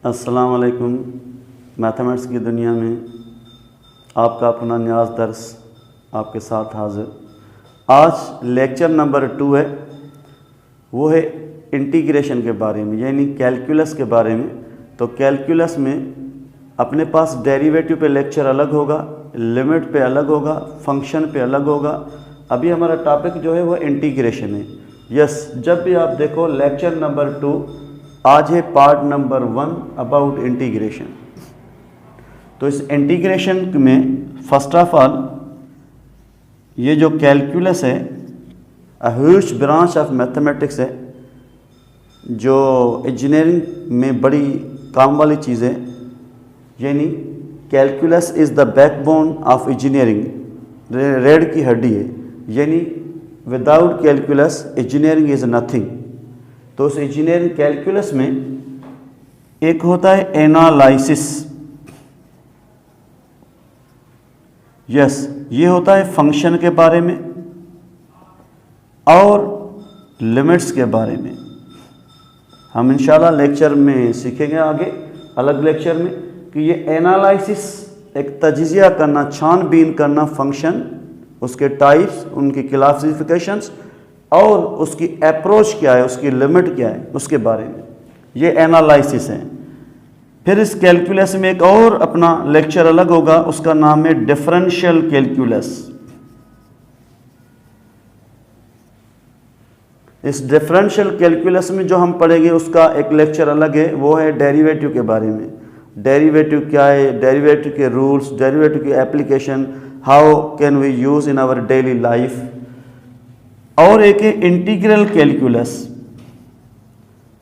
अस्सलाम वालेकुम। मैथमेटिक्स की दुनिया में आपका अपना न्याज दर्स आपके साथ हाजिर। आज लेक्चर नंबर 2 है, वो है इंटीग्रेशन के बारे में, यानी कैलकुलस के बारे में। तो कैलकुलस में अपने पास डेरिवेटिव पे लेक्चर अलग होगा, लिमिट पे अलग होगा, फंक्शन पे अलग होगा। अभी हमारा टॉपिक जो है वो इंटीग्रेशन है। यस, जब भी आप देखो लेक्चर नंबर 2, आज है पार्ट नंबर 1 अबाउट इंटीग्रेशन। तो इस इंटीग्रेशन में फर्स्ट ऑफ ऑल ये जो कैलकुलस है a huge branch of mathematics है, जो इंजीनियरिंग में बड़ी काम वाली चीज़ है। यानी calculus is the backbone of engineering, रीढ़ की हड्डी है। यानी without calculus engineering is nothing. तो उस इंजीनियरिंग कैलकुलस में एक होता है एनालिसिस। यस, ये होता है फंक्शन के बारे में और लिमिट्स के बारे में। हम इंशाल्लाह लेक्चर में सीखेंगे आगे अलग लेक्चर में कि ये एनालिसिस एक तजिज़िया करना, छानबीन करना फंक्शन, उसके टाइप्स, उनकी क्लासिफिकेशंस और उसकी अप्रोच क्या है, उसकी लिमिट क्या है, उसके बारे में ये एनालिसिस है। फिर इस कैलकुलस में एक और अपना लेक्चर अलग होगा, उसका नाम है डिफरेंशियल कैलकुलस। इस डिफरेंशियल कैलकुलस में जो हम पढ़ेंगे उसका एक लेक्चर अलग है, वो है डेरिवेटिव के बारे में। डेरिवेटिव क्या है, डेरिवेटिव के रूल्स, डेरिवेटिव की application, how can we use in our daily life. और एक है इंटीग्रल कैलकुलस।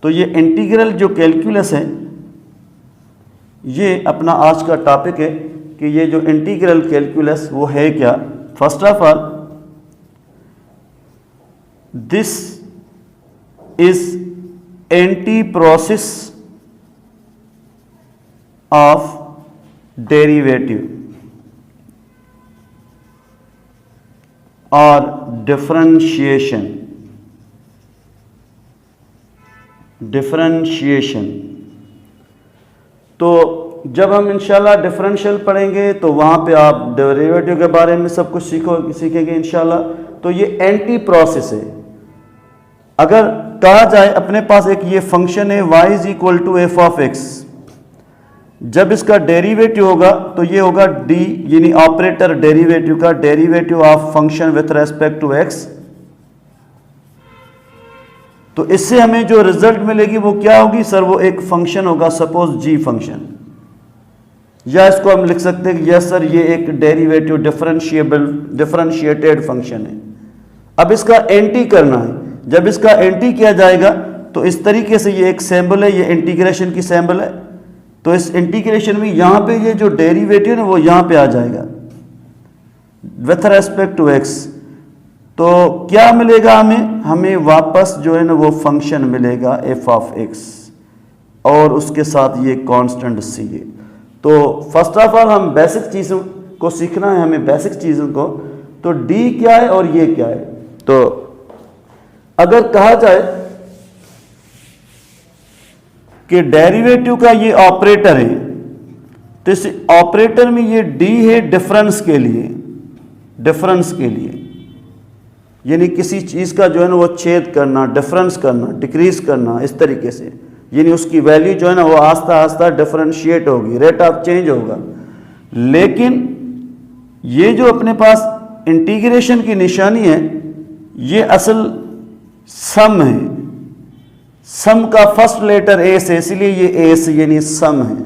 तो ये इंटीग्रल जो कैलकुलस है ये अपना आज का टॉपिक है कि ये जो इंटीग्रल कैलकुलस वो है क्या। First of all this is anti process of derivative और डिफरेंशिएशन। तो जब हम इंशाल्लाह डिफरेंशियल पढ़ेंगे तो वहाँ पे आप डेरिवेटिव के बारे में सब कुछ सीखेंगे इंशाल्लाह। तो ये एंटी प्रोसेस है। अगर कहा जाए अपने पास एक ये फंक्शन है y is equal to F of X, जब इसका डेरिवेटिव होगा तो ये होगा d, यानी ऑपरेटर डेरिवेटिव का, derivative of function with respect to x। तो इससे हमें जो रिजल्ट मिलेगी वो क्या होगी सर, वो एक फंक्शन होगा, सपोज g फंक्शन, या इसको हम लिख सकते हैं कि यस सर ये एक डेरिवेटिव डिफरेंशिएटेड फंक्शन है। अब इसका एंटी करना है। जब इसका एंटी किया जाएगा तो इस तरीके से ये एक सिंबल है, ये इंटीग्रेशन की सिंबल है। तो इस इंटीग्रेशन में यहाँ पे ये जो डेरिवेटिव है वो यहाँ पे आ जाएगा विथ रेस्पेक्ट टू x। तो क्या मिलेगा हमें वापस जो है ना वो फंक्शन मिलेगा f ऑफ x, और उसके साथ ये कांस्टेंट c है। तो फर्स्ट ऑफ ऑल हम बेसिक चीज़ों को सीखना है, हमें बेसिक चीज़ों को। तो d क्या है और ये क्या है। तो अगर कहा जाए कि डेरिवेटिव का ये ऑपरेटर है, तो इस ऑपरेटर में ये d है डिफरेंस के लिए, यानी किसी चीज़ का जो है ना वो छेद करना, डिफरेंस करना, डिक्रीज करना, इस तरीके से। यानी उसकी वैल्यू जो है ना वो आस्ता आस्ता डिफरेंशिएट होगी, रेट ऑफ चेंज होगा। लेकिन ये जो अपने पास इंटीग्रेशन की निशानी है ये असल सम है। सम का फर्स्ट लेटर ए से, इसलिए ये ए से यानी सम है,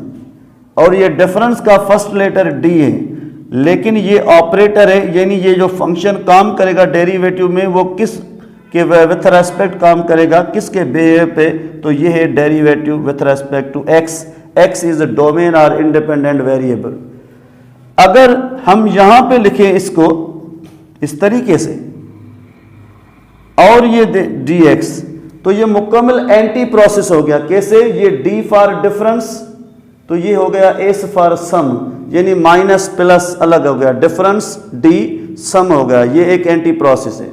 और ये डिफरेंस का फर्स्ट लेटर डी है। लेकिन ये ऑपरेटर है, यानी ये जो फंक्शन काम करेगा डेरिवेटिव में वो किस के विथ रेस्पेक्ट काम करेगा, किसके बिहेव पे। तो ये है derivative with respect to X. X is a domain और इंडिपेंडेंट वेरिएबल। अगर हम यहां पे लिखें इसको इस तरीके से और ये डी एक्स, तो ये मुकम्मल एंटी प्रोसेस हो गया। कैसे, ये डी फॉर डिफरेंस, तो ये हो गया एस फॉर सम, यानी माइनस प्लस अलग हो गया, डिफरेंस डी, सम हो गया। ये एक एंटी प्रोसेस है।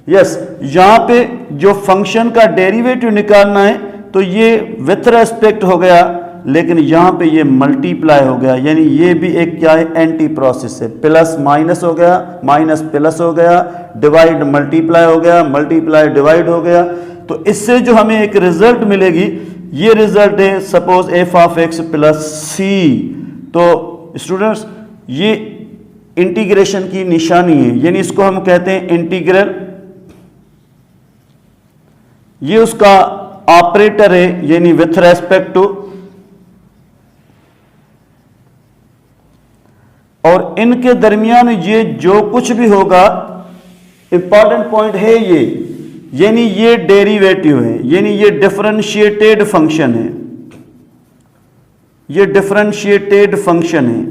यस, यहां पे जो फंक्शन का डेरिवेटिव निकालना है तो ये विथ रेस्पेक्ट हो गया लेकिन यहाँ पे ये मल्टीप्लाई हो गया, यानी ये भी एक क्या है, एंटी प्रोसेस है। प्लस माइनस हो गया, माइनस प्लस हो गया, डिवाइड मल्टीप्लाई हो गया, मल्टीप्लाई डिवाइड हो गया। तो इससे जो हमें एक रिजल्ट मिलेगी, ये रिजल्ट है suppose F of X plus C. तो स्टूडेंट्स ये इंटीग्रेशन की निशानी है, यानी इसको हम कहते हैं इंटीग्रल। ये उसका ऑपरेटर है, यानी विथ रेस्पेक्ट टू, और इनके दरमियान ये जो कुछ भी होगा, इंपॉर्टेंट पॉइंट है ये, यानी ये डेरिवेटिव है, यानी ये डिफरेंशिएटेड फंक्शन है, ये डिफरेंशिएटेड फंक्शन है।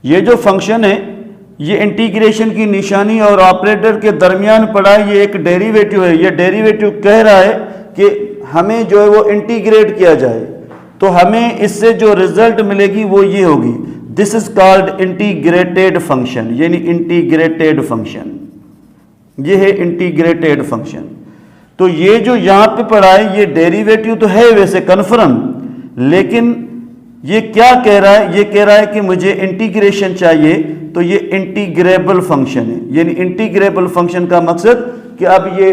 ये जो फंक्शन है ये इंटीग्रेशन की निशानी और ऑपरेटर के दरमियान पड़ा है, ये एक डेरिवेटिव है। ये डेरिवेटिव कह रहा है कि हमें जो है वो इंटीग्रेट किया जाए, तो हमें इससे जो रिजल्ट मिलेगी वो ये होगी। This is called integrated function, यानी इंटीग्रेटेड फंक्शन, ये है इंटीग्रेटेड फंक्शन। तो ये जो यहां पे पड़ा है ये डेरिवेटिव तो है वैसे कन्फर्म, लेकिन ये क्या कह रहा है, ये कह रहा है कि मुझे इंटीग्रेशन चाहिए, तो ये इंटीग्रेबल फंक्शन है। यानी इंटीग्रेबल फंक्शन का मकसद कि अब ये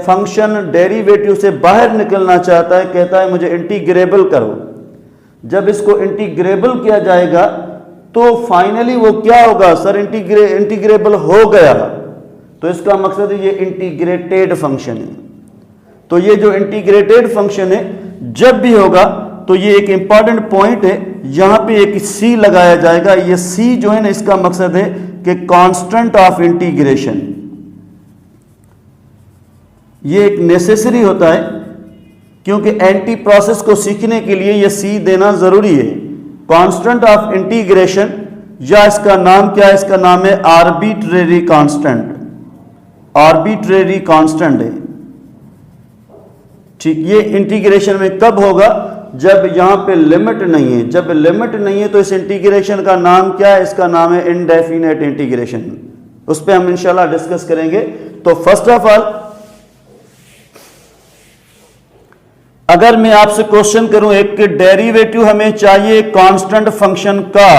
फंक्शन डेरिवेटिव से बाहर निकलना चाहता है, कहता है मुझे इंटीग्रेबल करो। जब इसको इंटीग्रेबल किया जाएगा तो फाइनली वो क्या होगा, सर इंटीग्रेबल हो गया, तो इसका मकसद ये इंटीग्रेटेड फंक्शन है। तो ये जो इंटीग्रेटेड फंक्शन है जब भी होगा तो ये एक इंपॉर्टेंट पॉइंट है, यहां पे एक सी लगाया जाएगा। ये सी जो है ना, इसका मकसद है कि कांस्टेंट ऑफ इंटीग्रेशन, ये एक नेसेसरी होता है, क्योंकि एंटी प्रोसेस को सीखने के लिए ये सी देना जरूरी है। कांस्टेंट ऑफ इंटीग्रेशन, या इसका नाम क्या है, इसका नाम है आर्बिट्रेरी कांस्टेंट, आर्बिट्रेरी कांस्टेंट है। ठीक, ये इंटीग्रेशन में कब होगा, जब यहां पे लिमिट नहीं है। जब लिमिट नहीं है तो इस इंटीग्रेशन का नाम क्या है, इसका नाम है इनडेफिनेट इंटीग्रेशन। उस पर हम इंशाल्लाह डिस्कस करेंगे। तो फर्स्ट ऑफ ऑल अगर मैं आपसे क्वेश्चन करूं एक कि डेरिवेटिव हमें चाहिए कांस्टेंट फंक्शन का,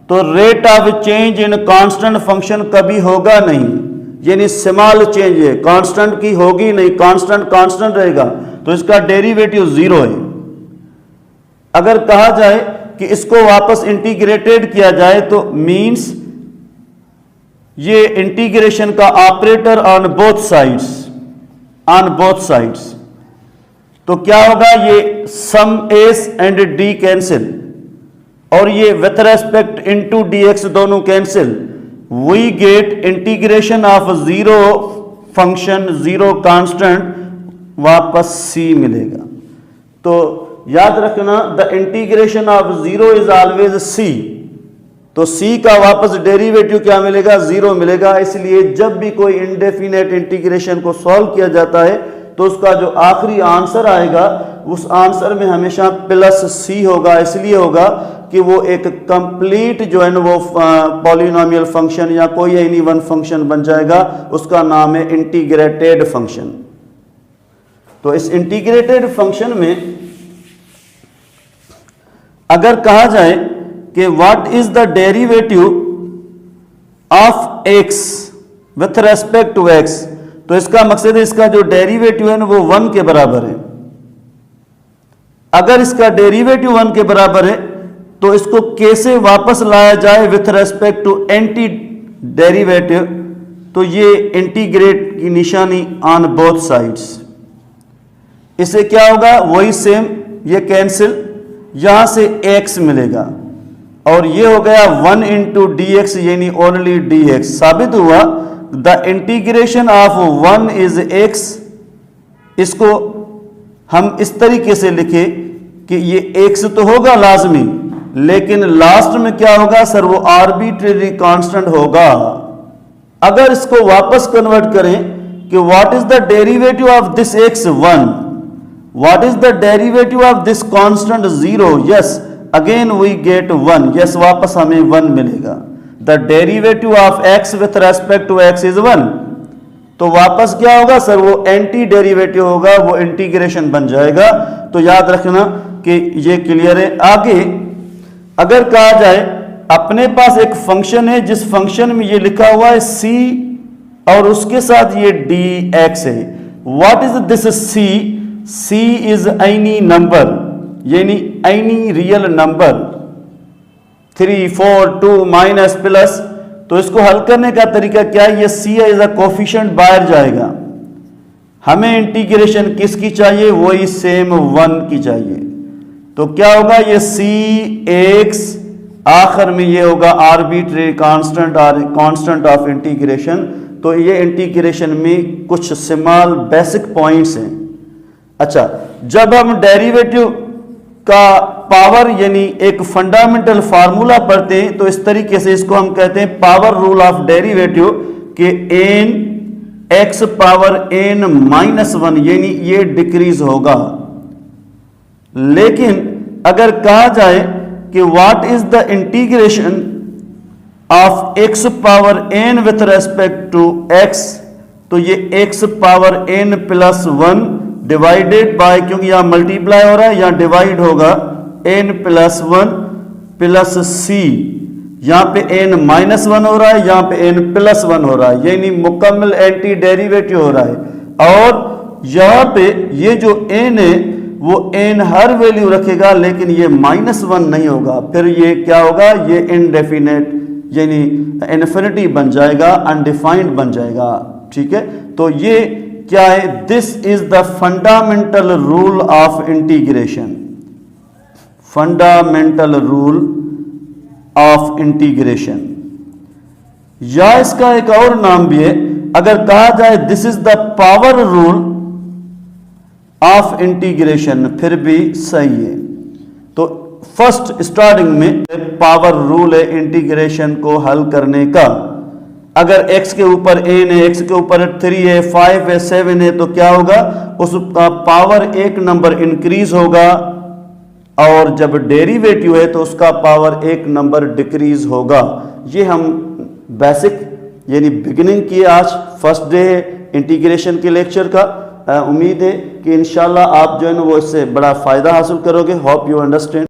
तो rate of change in constant function कभी होगा नहीं, यानी स्मॉल चेंज है, कांस्टेंट की होगी नहीं, कांस्टेंट कांस्टेंट रहेगा, तो इसका डेरिवेटिव जीरो है। अगर कहा जाए कि इसको वापस इंटीग्रेटेड किया जाए तो मींस ये इंटीग्रेशन का operator on both sides, on both sides, तो क्या होगा, ये sum S and D cancel, और ये विथ रेस्पेक्ट इनटू dx दोनों cancel, we get integration of zero function, zero constant, वापस सी मिलेगा। तो याद रखना, the integration of zero is always C, तो सी का वापस डेरिवेटिव क्या मिलेगा, जीरो मिलेगा। इसलिए जब भी कोई इंडेफिनेट इंटीग्रेशन को सॉल्व किया जाता है तो उसका जो आखिरी आंसर आएगा उस आंसर में हमेशा प्लस सी होगा। इसलिए होगा कि वो एक कंप्लीट जो है ना वो पॉलिनोमियल फंक्शन या कोई एनी वन फंक्शन बन जाएगा, उसका नाम है इंटीग्रेटेड फंक्शन। तो इस इंटीग्रेटेड फंक्शन में अगर कहा जाए कि what is the derivative of X with respect to X, तो इसका मकसद है इसका जो डेरिवेटिव है ना वो 1 के बराबर है। अगर इसका डेरिवेटिव 1 के बराबर है तो इसको कैसे वापस लाया जाए with respect to anti derivative, तो ये इंटीग्रेट की निशानी ऑन बोथ साइड्स, इससे क्या होगा, वही सेम, ये कैंसिल, यहां से x मिलेगा, और ये हो गया 1 इंटू डी एक्स, यानी ओनली dx। साबित हुआ the integration of 1 is x। इसको हम इस तरीके से लिखे कि ये x तो होगा लाजमी, लेकिन लास्ट में क्या होगा सर, वो आर्बिट्रेरी कांस्टेंट होगा। अगर इसको वापस कन्वर्ट करें कि what is the derivative of this x 1, what is the derivative of this constant 0, yes again we get 1, yes वापस हमें 1 मिलेगा। the derivative of x with respect to x is 1, तो वापस क्या होगा सर, वो एंटी डेरिवेटिव होगा, वो इंटीग्रेशन बन जाएगा। तो याद रखना कि ये क्लियर है। आगे अगर कहा जाए अपने पास एक फंक्शन है जिस फंक्शन में ये लिखा हुआ है c और उसके साथ ये dx है। What is this c? c is any number, यानी any real number, 3, 4, 2 minus plus. तो इसको हल करने का तरीका क्या है, ये c इज अ कोफिशिएंट बाहर जाएगा, हमें इंटीग्रेशन किसकी चाहिए, वही सेम 1 की चाहिए। तो क्या होगा, ये cx आखिर में ये होगा आर्बिट्रेरी कांस्टेंट ऑफ इंटीग्रेशन। तो ये इंटीग्रेशन में कुछ स्मॉल बेसिक पॉइंट्स हैं। अच्छा, जब हम डेरिवेटिव का पावर यानी एक फंडामेंटल फार्मूला पढ़ते हैं तो इस तरीके से इसको हम कहते हैं पावर रूल ऑफ डेरिवेटिव के n x power n minus 1, यानी ये डिक्रीज होगा। लेकिन अगर कहा जाए कि what is the integration of x power n with respect to x, तो ये x power n plus 1 divided by, क्योंकि यहां मल्टीप्लाई हो रहा है, यहां डिवाइड होगा n प्लस 1 प्लस c, यहां पे n माइनस 1 हो रहा है, यहां पे n प्लस 1 हो रहा है, यानी मुकम्मल एंटी डेरिवेटिव हो रहा है। और यहां पे ये जो n है वो n हर वैल्यू रखेगा, लेकिन ये माइनस 1 नहीं होगा, फिर ये क्या होगा, ये इनडेफिनेट यानी इन्फिनिटी बन जाएगा, अनडिफाइंड बन जाएगा। ठीक है, तो ये क्या है, this is the fundamental rule of integration, fundamental rule of integration, या इसका एक और नाम भी है। अगर कहा जाए this is the power rule of integration, फिर भी सही है। तो फर्स्ट स्टार्टिंग में पावर रूल है इंटीग्रेशन को हल करने का। अगर x के ऊपर n है, x के ऊपर 3 है, 5 है, 7 है, तो क्या होगा, उसका पावर एक नंबर इंक्रीज होगा, और जब डेरिवेटिव है तो उसका पावर एक नंबर डिक्रीज होगा। ये हम बेसिक यानी बिगिनिंग की, आज फर्स्ट डे है इंटीग्रेशन के लेक्चर का। उम्मीद है कि इंशाल्लाह आप जो है ना वो इससे बड़ा फ़ायदा हासिल करोगे। Hope you understand.